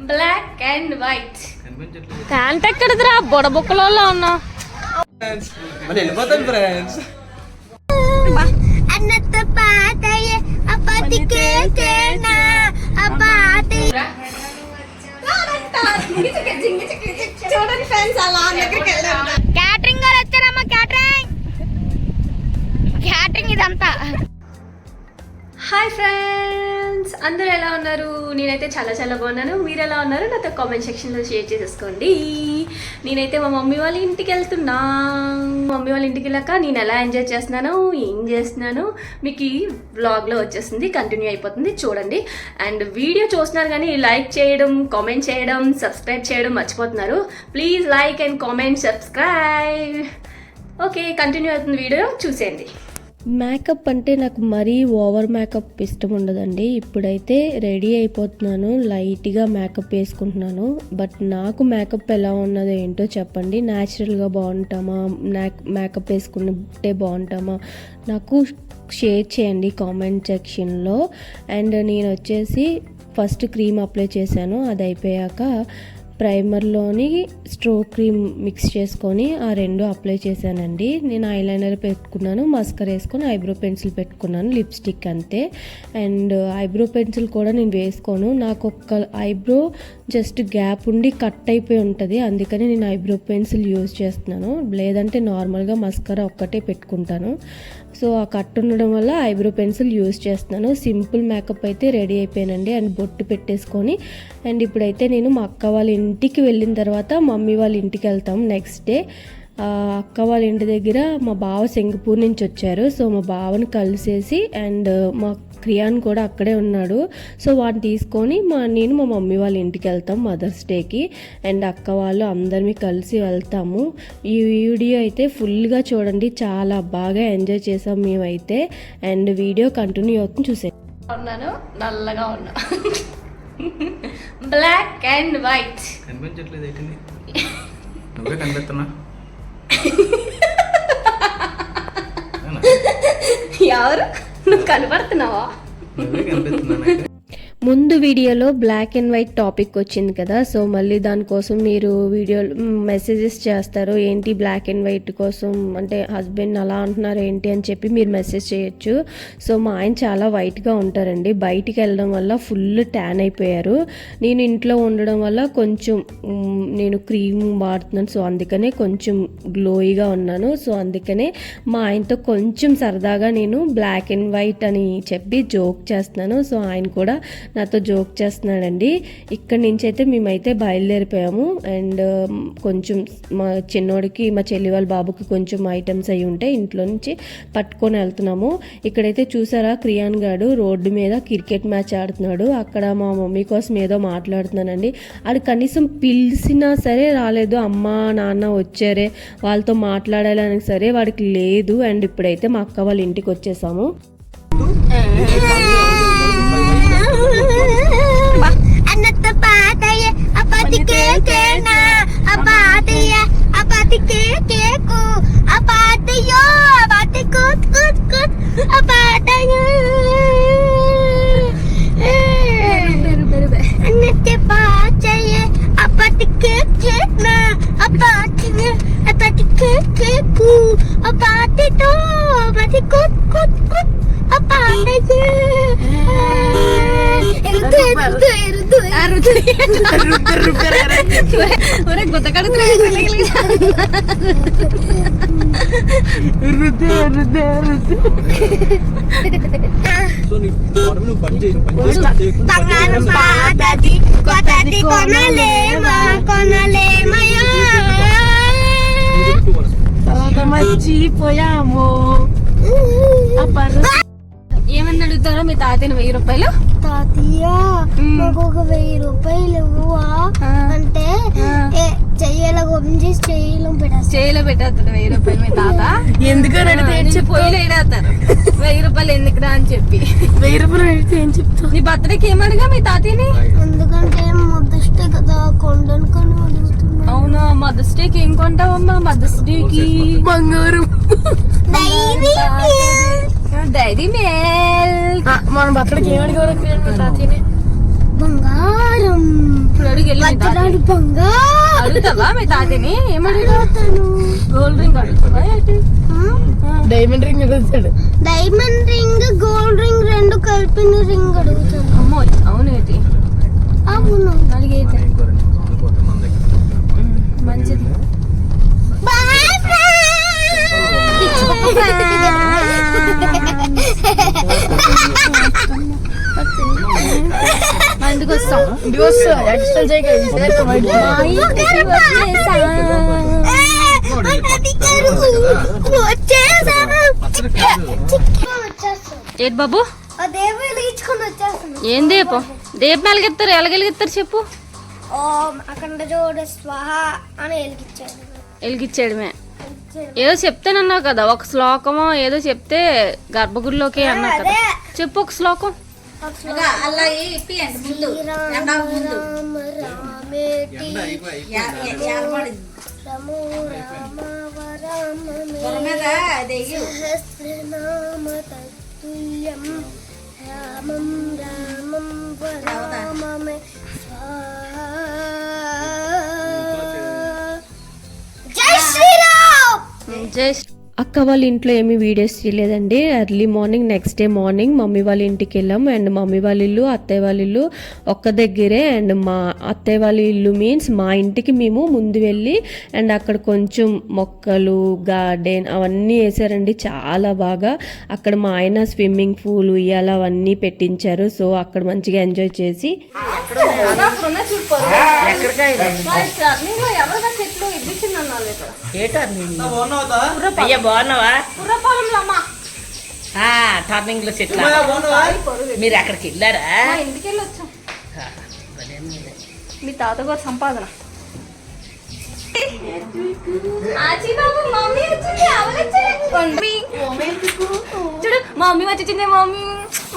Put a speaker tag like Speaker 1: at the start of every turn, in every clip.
Speaker 1: Black and white.
Speaker 2: Pant ఎక్కడదిరా బొడబొక్కలో ఉన్నావు.
Speaker 3: వెళ్ళిపోతాను ఫ్రెండ్స్.
Speaker 1: చూడండి ఫ్రెండ్స్, అలా
Speaker 2: క్యాటరింగ్ వాళ్ళు వచ్చారమ్మా. క్యాటరింగ్ ఇదంతా.
Speaker 1: హాయ్ ఫ్రెండ్స్, అందరూ ఎలా ఉన్నారు? నేనైతే చాలా చాలా బాగున్నాను. మీరు ఎలా ఉన్నారు? నాతో కామెంట్ సెక్షన్లో షేర్ చేసేసుకోండి. నేనైతే మా మమ్మీ వాళ్ళ ఇంటికి వెళ్తున్నా. మమ్మీ వాళ్ళ ఇంటికి వెళ్ళాక నేను ఎలా ఎంజాయ్ చేస్తున్నాను, ఏం చేస్తున్నాను మీకు ఈ వ్లాగ్లో వచ్చేస్తుంది, కంటిన్యూ అయిపోతుంది చూడండి. అండ్ వీడియో చూస్తున్నారు కానీ లైక్ చేయడం, కామెంట్ చేయడం, సబ్స్క్రైబ్ చేయడం మర్చిపోతున్నారు. Please like and comment, subscribe. Okay, continue అవుతుంది, వీడియో చూసేయండి.
Speaker 4: మేకప్ అంటే నాకు మరీ ఓవర్ మేకప్ ఇష్టం ఉండదండి. ఇప్పుడైతే రెడీ అయిపోతున్నాను, లైట్గా మేకప్ వేసుకుంటున్నాను. బట్ నాకు మేకప్ ఎలా ఉన్నదో ఏంటో చెప్పండి. న్యాచురల్గా బాగుంటామా, మేకప్ వేసుకుంటే బాగుంటామా, నాకు షేర్ చేయండి కామెంట్ సెక్షన్లో. అండ్ నేను వచ్చేసి ఫస్ట్ క్రీమ్ అప్లై చేశాను. అది అయిపోయాక ప్రైమర్లోని స్ట్రోక్ క్రీమ్ మిక్స్ చేసుకొని ఆ రెండు అప్లై చేశానండి. నేను ఐలైనర్ పెట్టుకున్నాను, మస్కర్ వేసుకొని ఐబ్రో పెన్సిల్ పెట్టుకున్నాను, లిప్స్టిక్ అంతే. అండ్ ఐబ్రో పెన్సిల్ కూడా నేను వేసుకోను. నాకు ఒక్క ఐబ్రో జస్ట్ గ్యాప్ ఉండి కట్ అయిపోయి ఉంటుంది, అందుకని నేను ఐబ్రో పెన్సిల్ యూజ్ చేస్తున్నాను. లేదంటే నార్మల్గా మస్కరా ఒక్కటే పెట్టుకుంటాను. సో ఆ కట్ ఉండడం వల్ల ఐబ్రో పెన్సిల్ యూజ్ చేస్తున్నాను. సింపుల్ మేకప్ అయితే రెడీ అయిపోయానండి. అండ్ బొట్టు పెట్టేసుకొని అండ్ ఇప్పుడైతే నేను మా అక్క వాళ్ళ ఇంటికి వెళ్ళిన తర్వాత మమ్మీ వాళ్ళ ఇంటికి వెళ్తాం నెక్స్ట్ డే. అక్క వాళ్ళ ఇంటి దగ్గర మా బావ సింగపూర్ నుంచి వచ్చారు. సో మా బావని కలిసేసి అండ్ మా క్రియాన్ కూడా అక్కడే ఉన్నాడు. సో వాడిని తీసుకొని నేను మా మమ్మీ వాళ్ళ ఇంటికి వెళ్తాం మదర్స్ డేకి. అండ్ అక్క వాళ్ళు అందరినీ కలిసి వెళ్తాము. ఈ వీడియో అయితే ఫుల్గా చూడండి, చాలా బాగా ఎంజాయ్ చేసాం మేమైతే. అండ్ వీడియో కంటిన్యూ అవుతుంది, చూసేయండి.
Speaker 1: ఉన్నాను, నల్లగా ఉన్నా, బ్లాక్ అండ్ వైట్.
Speaker 3: కనిపించట్లేదు అయితే నువ్వే కనిపిస్తున్నా.
Speaker 1: ఎవరు నువ్వు కనపడుతున్నావా?
Speaker 3: నువ్వే కనిపిస్తున్నా.
Speaker 4: ముందు వీడియోలో బ్లాక్ అండ్ వైట్ టాపిక్ వచ్చింది కదా, సో మళ్ళీ దానికోసం మీరు వీడియో మెసేజెస్ చేస్తారు, ఏంటి బ్లాక్ అండ్ వైట్ కోసం అంటే హస్బెండ్ అలా అంటున్నారు ఏంటి అని చెప్పి మీరు మెసేజ్ చేయొచ్చు. సో మా ఆయన చాలా వైట్గా ఉంటారండి. బయటికి వెళ్ళడం వల్ల ఫుల్ ట్యాన్ అయిపోయారు. నేను ఇంట్లో ఉండడం వల్ల కొంచెం నేను క్రీమ్ వాడుతున్నాను, సో అందుకనే కొంచెం గ్లోయిగా ఉన్నాను. సో అందుకనే మా ఆయనతో కొంచెం సరదాగా నేను బ్లాక్ అండ్ వైట్ అని చెప్పి జోక్ చేస్తున్నాను. సో ఆయన కూడా నాతో జోక్ చేస్తున్నాడండి. ఇక్కడి నుంచి అయితే మేమైతే బయలుదేరిపోయాము. అండ్ కొంచెం మా చిన్నోడికి మా చెల్లి వాళ్ళ బాబుకి కొంచెం ఐటమ్స్ అవి ఉంటే ఇంట్లో నుంచి పట్టుకొని వెళ్తున్నాము. ఇక్కడైతే చూసారా, క్రియాన్ గాడు రోడ్డు మీద క్రికెట్ మ్యాచ్ ఆడుతున్నాడు. అక్కడ మా మమ్మీ కోసం ఏదో మాట్లాడుతున్నానండి. అది కనీసం పిలిచినా సరే రాలేదు. అమ్మ నాన్న వచ్చారే వాళ్ళతో మాట్లాడాలని సరే వాడికి లేదు. అండ్ ఇప్పుడైతే మా అక్క వాళ్ళ ఇంటికి వచ్చేసాము. మర్చిపోయాము. ఏమని అడుగుతారో మీ తాతయ్యని 1000 రూపాయలు.
Speaker 5: తాతయ్య నాకు ఒక 1000 రూపాయలు ఇవ్వవా అంటే
Speaker 1: చేయిలో పెట్టేస్తాడు 1000 రూపాయలు మీ తాత. ఎందుకని పొయ్యిలో ఏడేస్తారు 1000 రూపాయలు ఎందుకురా అని చెప్పి.
Speaker 5: 1000 రూపాయలు అడిగితే ఏం చెప్తావు?
Speaker 1: నీ బర్త్డేకి ఏమడిగా మీ తాతయ్యని?
Speaker 5: ఎందుకంటే మదర్స్ డే కదా, కొండను కొని అడుగుతున్నా.
Speaker 1: అవునా, మదర్స్ డేకి ఏం కొంటావమ్మా? మదర్స్ డేకి
Speaker 5: బంగారం,
Speaker 1: డైరీ మిల్క్.
Speaker 5: మన బట్టలకి ఏమడిగా తాతయ్యని బంగారం
Speaker 2: ఇప్పుడు అడిగి వెళ్ళి మీ తాతని.
Speaker 5: వజ్రాలు బంగారం
Speaker 2: అడుగుతావా మీ తాతని ఏమడుగుతావు?
Speaker 5: అడుగుతాను.
Speaker 2: గోల్డ్ రింగ్ అడుగుతావా ఏంటి?
Speaker 5: డైమండ్ రింగ్, గోల్డ్ రింగ్ రెండు కలిపిన రింగ్ అడుగుతాను.
Speaker 2: అమ్మో అవునేటి
Speaker 5: అవును.
Speaker 2: అడిగైతే
Speaker 3: ఇంకో 2 సార్లు పోతాం మన దగ్గర.
Speaker 2: మంచిది.
Speaker 5: బాయ్
Speaker 2: ఇంటికి వస్తాం. ఏంటి బాబు
Speaker 5: అదే వెలిగించుకొని వచ్చేస్తాను.
Speaker 2: ఏం దీపం? దీపం ఎలాగెత్తారు? ఎలాగెలిగిస్తారు చెప్పు.
Speaker 5: ఓం అఖండ జోడ స్వాహ అని వెలిగించాడు.
Speaker 2: వెలిగిచ్చేయడమే. ఏదో చెప్తానన్నావు కదా, ఒక శ్లోకమో ఏదో చెప్తే గర్భగుడిలోకి అన్నా కదా. చెప్పు ఒక శ్లోకం.
Speaker 5: శ్రీరామ రామేటి రమో రామ వరామమే సహస్రనామ తత్తుల్యం రామం రామం వరామమే జై శ్రీరామ్.
Speaker 2: జై
Speaker 4: అక్క వాళ్ళ ఇంట్లో ఏమీ వీడియోస్ చేయలేదండి. Early morning next day morning mummy వాళ్ళ ఇంటికి వెళ్ళాం. అండ్ మమ్మీ వాళ్ళ ఇల్లు అత్తయ్య వాళ్ళ ఇల్లు ఒక్క దగ్గరే. అండ్ మా అత్తయ్య వాళ్ళ ఇల్లు మీన్స్ మా ఇంటికి మేము ముందు వెళ్ళి అండ్ అక్కడ కొంచెం మొక్కలు గార్డెన్ అవన్నీ వేసారండి చాలా బాగా. అక్కడ మా ఆయన స్విమ్మింగ్ పూల్ ఉయ్యాల అవన్నీ పెట్టించారు. సో అక్కడ మంచిగా ఎంజాయ్ చేసి
Speaker 6: బాగున్నావా? టర్నింగ్ లో సెట్ మీరు అక్కడికి వెళ్ళారా?
Speaker 2: ఇంటికి వెళ్ళి వచ్చాం. మీ తాతగారు సంపాదన. చూడు మమ్మీ వచ్చింది. మమ్మీ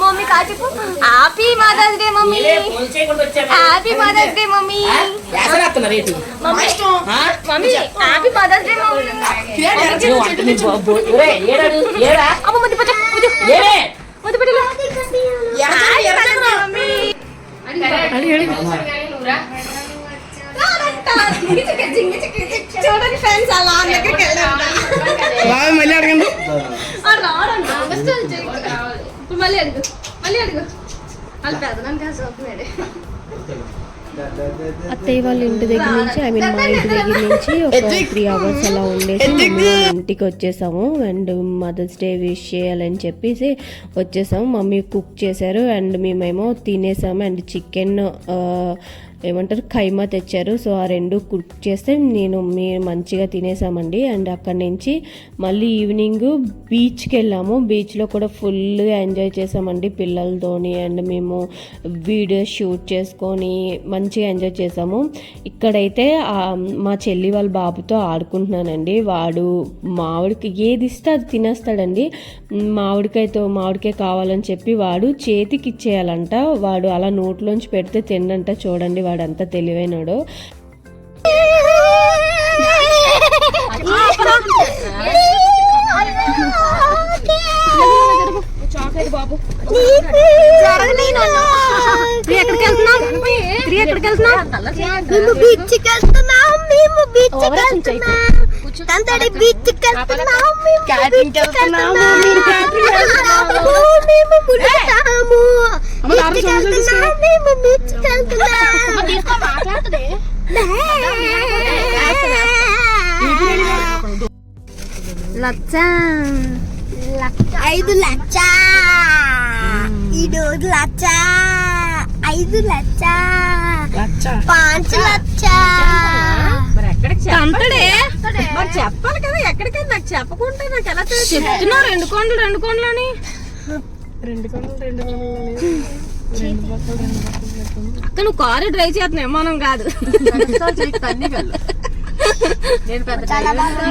Speaker 2: మమ్మీ కాచిపు. Happy mother's day mummy. Happy mother's day mummy. Mummy mummy happy mother's day mummy. అమ్మ ముద్దు పెట్ట ముద్దు పెట్ట చూడండి ఫ్రెండ్స్ అలా దగ్గరికి ఇప్పుడు మళ్ళీ అడుగు వాళ్ళు పెదనాన్ని కాదు చదువుతున్నాడే.
Speaker 4: అత్తయ్య వాళ్ళ ఇంటి దగ్గర నుంచి ఐ మీన్ మా ఇంటి దగ్గర నుంచి ఒక 3 hours అలా ఉండేసి మమ్మీ వాళ్ళ ఇంటికి వచ్చేసాము. అండ్ మదర్స్ డే విష్ చేయాలని చెప్పేసి వచ్చేసాము. మమ్మీ కుక్ చేశారు అండ్ మేమేమో తినేసాము. అండ్ చికెన్ ఏమంటారు ఖైమా తెచ్చారు. సో ఆ 2 కుక్ చేస్తే మేము మంచిగా తినేసామండి. అండ్ అక్కడి నుంచి మళ్ళీ ఈవినింగ్ బీచ్కి వెళ్ళాము. బీచ్లో కూడా ఫుల్గా ఎంజాయ్ చేసామండి పిల్లలతోని. అండ్ మేము వీడియో షూట్ చేసుకొని మంచిగా ఎంజాయ్ చేసాము. ఇక్కడైతే మా చెల్లి వాళ్ళ బాబుతో ఆడుకుంటున్నానండి. వాడు మామిడికి ఏది ఇస్తే అది తినేస్తాడండి. మామిడికాయ కావాలని చెప్పి వాడు చేతికి ఇచ్చేయాలంట. వాడు అలా నోట్లోంచి పెడితే తిండంట. చూడండి వాడంతా తెలివైనడు.
Speaker 2: లచ్చ
Speaker 5: 5 లక్ష ఈ రోజు లక్ష 5 లక్ష 5 లక్ష
Speaker 2: అంతడే మరి చెప్పాలి కదా. ఎక్కడికైనా నాకు చెప్పకుండా నాకు ఎలా చెప్తున్నా? 2 కొండలు అని. 2 కొండలు అక్క నువ్వు కారు డ్రైవ్ చేస్తున్నావు మనం కాదు.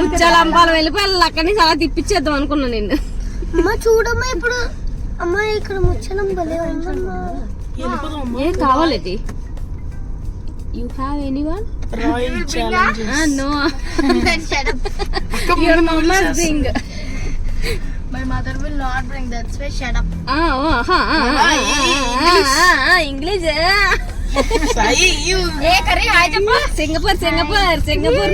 Speaker 2: ముచ్చాలంపాలం వెళ్ళిపోయి అక్కడి నుంచి అలా తిప్పించేద్దాం అనుకున్నా నిన్ను.
Speaker 5: అమ్మ చూడమ్మా ఇప్పుడు. అమ్మ ఇక్కడ ముచ్చలం భలే ఉందమ్మా.
Speaker 2: ఏ కావాలి? You have anyone? No. Your mama bring.
Speaker 5: My mother will not bring. That's why shut up.
Speaker 2: English ఏ కర్రీ హాయ్ చెప్పు. Singapore Singapore Singapore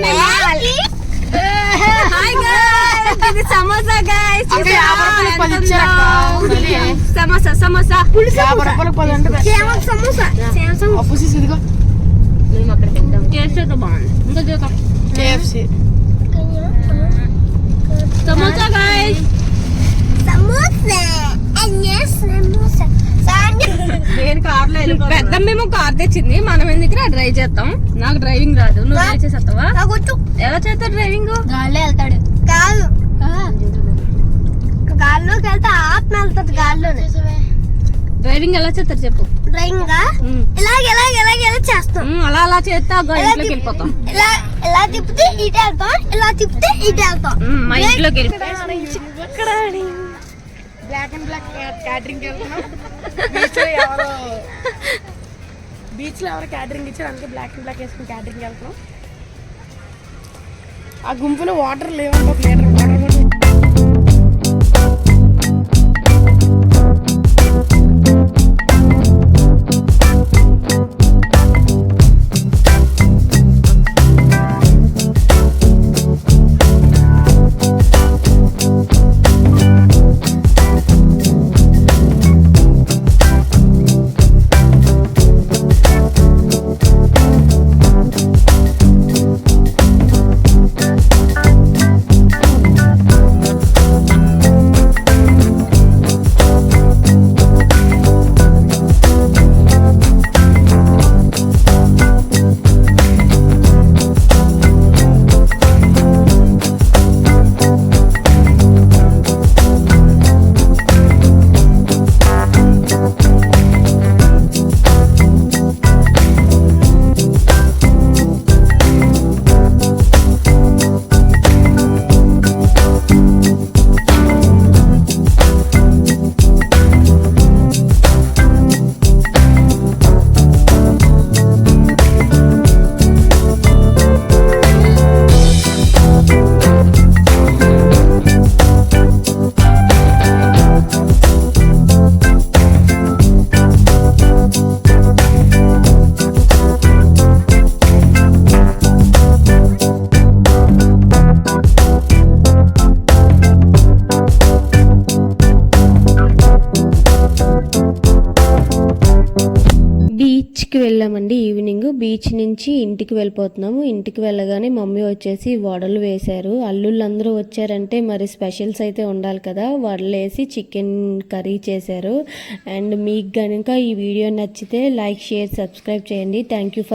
Speaker 2: hi guys, ఇది సమోసా గైస్. సమోసా సమోసా
Speaker 5: సమోసా
Speaker 2: మేము అక్కడ తింటాం. టేస్ట్ అయితే బాగుంది. ఇంకా చూద్దాం. సమోసా గైస్. పెద్ద మేము కార్ తెచ్చింది, మనం ఎందుకు డ్రైవ్ చేస్తాం. నాకు డ్రైవింగ్ రాదు, నువ్వు డ్రైవ్ చేసేస్తావా? ఎలా చేస్తావు డ్రైవింగ్?
Speaker 5: గాల్లో వెళ్తాడు. కాదు గాల్లోకి వెళ్తే ఆత్మ వెళ్తాడు. గాల్లోనే
Speaker 2: డ్రైవింగ్ ఎలా చేస్తారు చెప్పు.
Speaker 5: డ్రైవింగ్ ఇలా చేస్తాం.
Speaker 2: అలా అలా చేస్తే ఇంట్లోకి వెళ్ళిపోతాం.
Speaker 5: ఇలా తిప్పితే ఇటు వెళ్తాం, ఇలా తిప్పితే ఇటు వెళ్తాం.
Speaker 2: మా ఇంట్లోకి వెళ్ళిపోతాం.
Speaker 6: బ్లాక్ అండ్ బ్లాక్ క్యాటరింగ్ వెళ్తున్నాం. బీచ్ లో ఎవరు క్యాటరింగ్ ఇచ్చారు, అందుకే బ్లాక్ అండ్ బ్లాక్ వేసుకుని క్యాటరింగ్ వెళ్తున్నాం. ఆ గుంపులో వాటర్ లేవంటే ఒక లీటర్ వాటర్ కూడా
Speaker 4: బీచ్కి వెళ్ళామండి. ఈవినింగ్ బీచ్ నుంచి ఇంటికి వెళ్ళిపోతున్నాము. ఇంటికి వెళ్ళగానే మమ్మీ వచ్చేసి వడలు వేశారు. అల్లుళ్ళు అందరూ వచ్చారంటే మరి స్పెషల్స్ అయితే ఉండాలి కదా, వడలు వేసి చికెన్ కర్రీ చేశారు. అండ్ మీకు కనుక ఈ వీడియో నచ్చితే లైక్, షేర్, సబ్స్క్రైబ్ చేయండి. Thank you for